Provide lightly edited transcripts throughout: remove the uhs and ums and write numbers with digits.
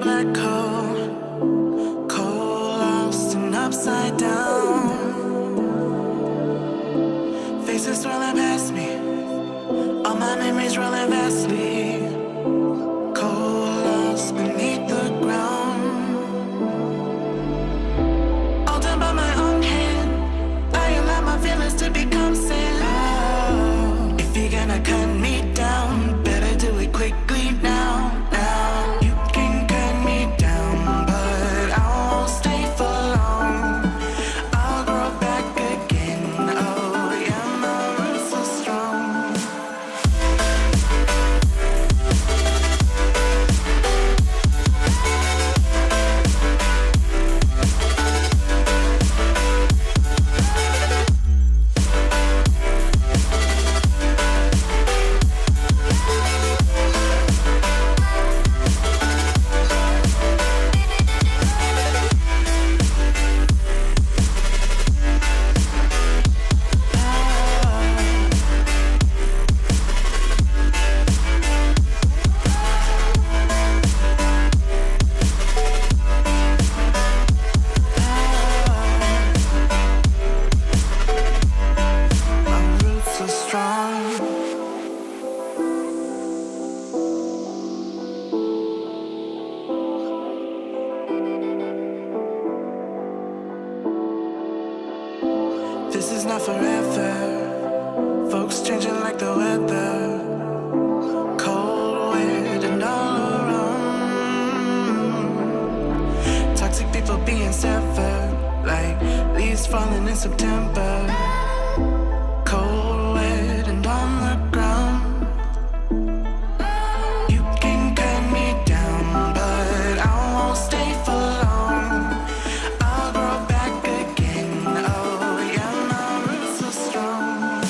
black cold, cold, lost and upside down. Faces swirling past me, all my memories rolling vastly. Cold, lost beneath the ground. All done by my own hand, I allow my feelings to become sand. Oh, if you're gonna cut me down, better do it quickly now. Now you can cut me down, but I won't stay for long. I'll grow back again. Oh yeah, my roots are strong. My roots are strong. This is not forever. Folks changing like the weather. Cold, wet, and all around. Toxic people being severed, like leaves falling in September. Cold, wet, and on the ground. You can cut me down, but I won't stay for long. I'll grow back again. Oh yeah, my roots are strong. My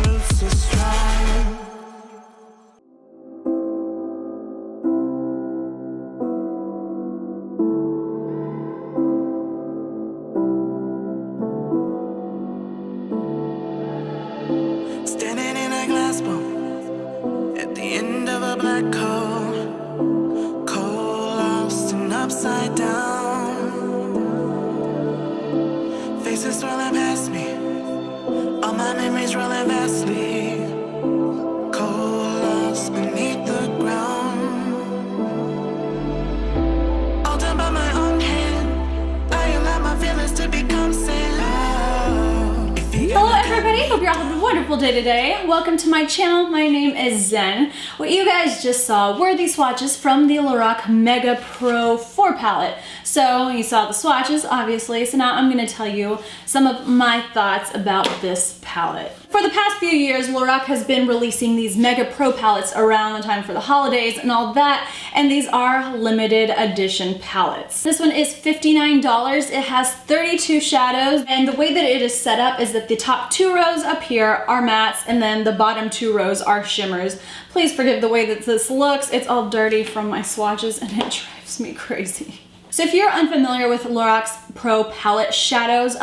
roots are strong. Standing in a glass bowl at the end of a black hole, cold, lost and upside down. Faces swirling past me, all my memories rolling vastly. Cold, lost beneath the ground. All done by my own hand, I allow my feelings to become sand. Oh, if you Hello everybody, hope you're all having a wonderful day today. Welcome to my channel, my name is Zen. What you guys just saw were these swatches from the Lorac Mega Pro 4 palette. So you saw the swatches, obviously, so now I'm going to tell you some of my thoughts about this palette. For the past few years, Lorac has been releasing these Mega Pro palettes around the time for the holidays and all that, and these are limited edition palettes. This one is $59. It has 32 shadows, and the way that it is set up is that the top 2 rows up here are mattes, and then the bottom 2 rows are shimmers. Please forgive the way that this looks. It's all dirty from my swatches, and it drives me crazy. So if you're unfamiliar with Lorac's Pro palette shadows,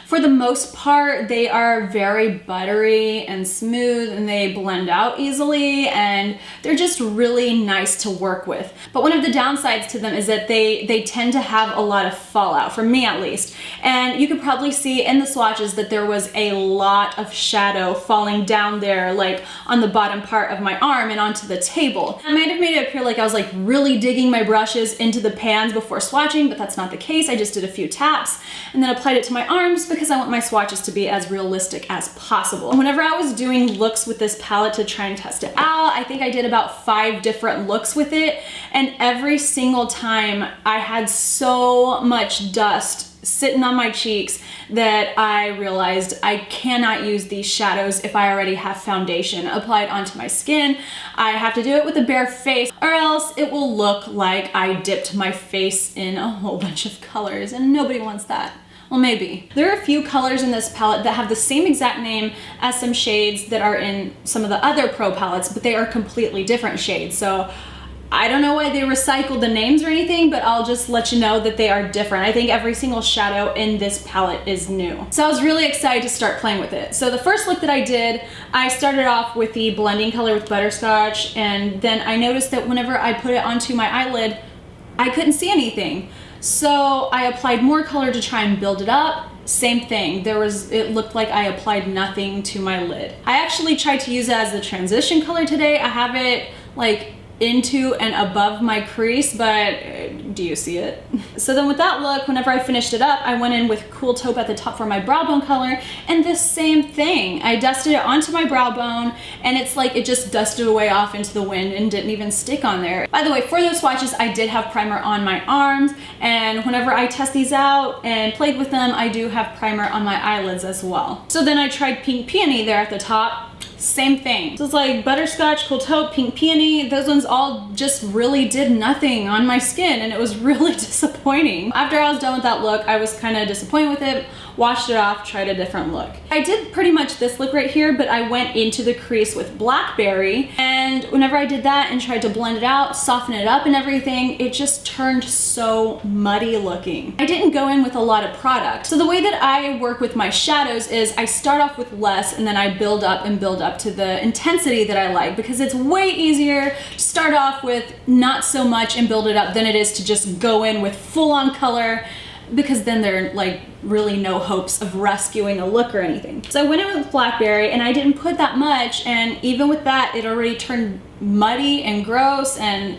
for the most part, they are very buttery and smooth and they blend out easily and they're just really nice to work with. But one of the downsides to them is that they tend to have a lot of fallout, for me at least. And you could probably see in the swatches that there was a lot of shadow falling down there, like on the bottom part of my arm and onto the table. I might have made it appear like I was like really digging my brushes into the pans before swatching, but that's not the case. I just did a few taps and then applied it to my arms because I want my swatches to be as realistic as possible. Whenever I was doing looks with this palette to try and test it out, I think I did about 5 different looks with it, and every single time I had so much dust sitting on my cheeks that I realized I cannot use these shadows if I already have foundation applied onto my skin. I have to do it with a bare face, or else it will look like I dipped my face in a whole bunch of colors, and nobody wants that. Well, maybe. There are a few colors in this palette that have the same exact name as some shades that are in some of the other Pro palettes, but they are completely different shades. So I don't know why they recycled the names or anything, but I'll just let you know that they are different. I think every single shadow in this palette is new. So I was really excited to start playing with it. So the first look that I did, I started off with the blending color with Butterscotch, and then I noticed that whenever I put it onto my eyelid, I couldn't see anything. So I applied more color to try and build it up. Same thing, it looked like I applied nothing to my lid. I actually tried to use it as the transition color today. I have it like into and above my crease, but do you see it? So then with that look, whenever I finished it up, I went in with Cool Taupe at the top for my brow bone color, and the same thing. I dusted it onto my brow bone, and it's like it just dusted away off into the wind and didn't even stick on there. By the way, for those swatches, I did have primer on my arms, and whenever I test these out and played with them, I do have primer on my eyelids as well. So then I tried Pink Peony there at the top. Same thing. So it's like Butterscotch, Cool Taupe, Pink Peony. Those ones all just really did nothing on my skin, and it was really disappointing. After I was done with that look, I was kind of disappointed with it, washed it off, tried a different look. I did pretty much this look right here, but I went into the crease with Blackberry, and whenever I did that and tried to blend it out, soften it up and everything, it just turned so muddy looking. I didn't go in with a lot of product. So the way that I work with my shadows is I start off with less, and then I build up and build up to the intensity that I like, because it's way easier to start off with not so much and build it up than it is to just go in with full-on color, because then there are like really no hopes of rescuing a look or anything. So I went in with Blackberry, and I didn't put that much, and even with that, it already turned muddy and gross, and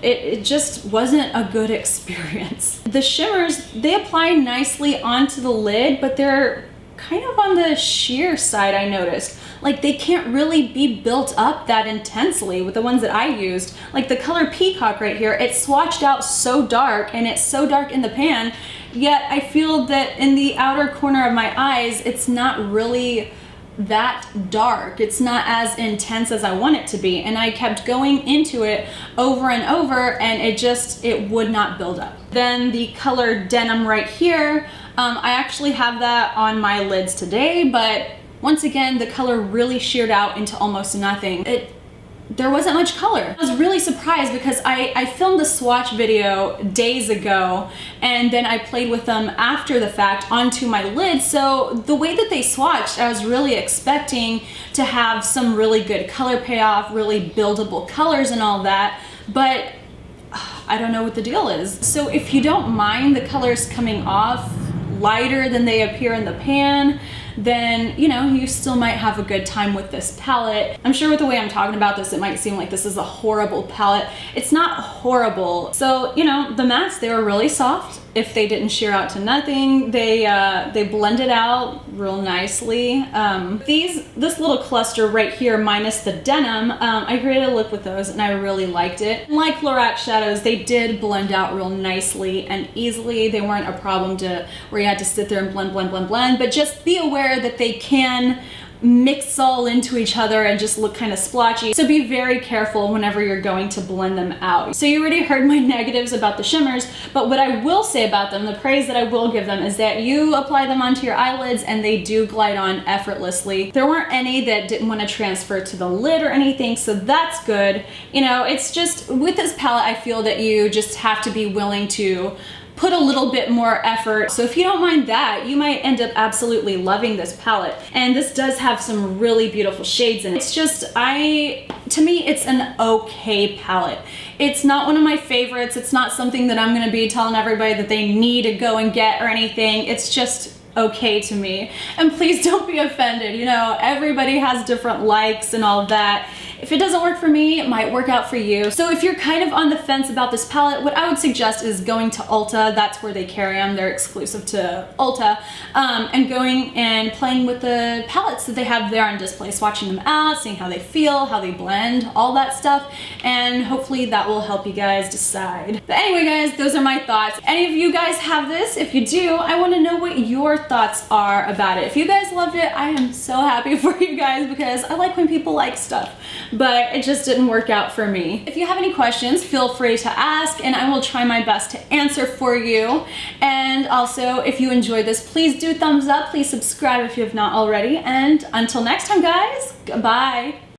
it just wasn't a good experience. The shimmers, they apply nicely onto the lid, but they're kind of on the sheer side, I noticed. Like they can't really be built up that intensely with the ones that I used. Like the color Peacock right here, it swatched out so dark, and it's so dark in the pan, yet I feel that in the outer corner of my eyes, it's not really that dark. It's not as intense as I want it to be, and I kept going into it over and over, and it would not build up. Then the color Denim right here, I actually have that on my lids today, but once again, the color really sheared out into almost nothing. There wasn't much color. I was really surprised because I filmed the swatch video days ago, and then I played with them after the fact onto my lids. So the way that they swatched, I was really expecting to have some really good color payoff, really buildable colors and all that, but I don't know what the deal is. So if you don't mind the colors coming off lighter than they appear in the pan, then you still might have a good time with this palette. I'm sure with the way I'm talking about this, it might seem like this is a horrible palette. It's not horrible. So the mattes, they were really soft. If they didn't shear out to nothing, they blended out real nicely. This little cluster right here minus the denim, I created a look with those, and I really liked it. Like Lorac shadows, they did blend out real nicely and easily. They weren't a problem where you had to sit there and blend, but just be aware that they can mix all into each other and just look kind of splotchy. So be very careful whenever you're going to blend them out. So you already heard my negatives about the shimmers, but what I will say about them, the praise that I will give them, is that you apply them onto your eyelids and they do glide on effortlessly. There weren't any that didn't want to transfer to the lid or anything, so that's good. It's just, with this palette, I feel that you just have to be willing to put a little bit more effort. So if you don't mind that, you might end up absolutely loving this palette. And this does have some really beautiful shades in it. It's just, to me, it's an okay palette. It's not one of my favorites. It's not something that I'm gonna be telling everybody that they need to go and get or anything. It's just okay to me. And please don't be offended. Everybody has different likes and all of that. If it doesn't work for me, it might work out for you. So if you're kind of on the fence about this palette, what I would suggest is going to Ulta. That's where they carry them. They're exclusive to Ulta. And going and playing with the palettes that they have there on display, swatching them out, seeing how they feel, how they blend, all that stuff. And hopefully that will help you guys decide. But anyway, guys, those are my thoughts. Any of you guys have this? If you do, I want to know what your thoughts are about it. If you guys loved it, I am so happy for you guys because I like when people like stuff, but it just didn't work out for me. If you have any questions, feel free to ask and I will try my best to answer for you. And also, if you enjoyed this, please do thumbs up, please subscribe if you have not already, and until next time, guys, goodbye.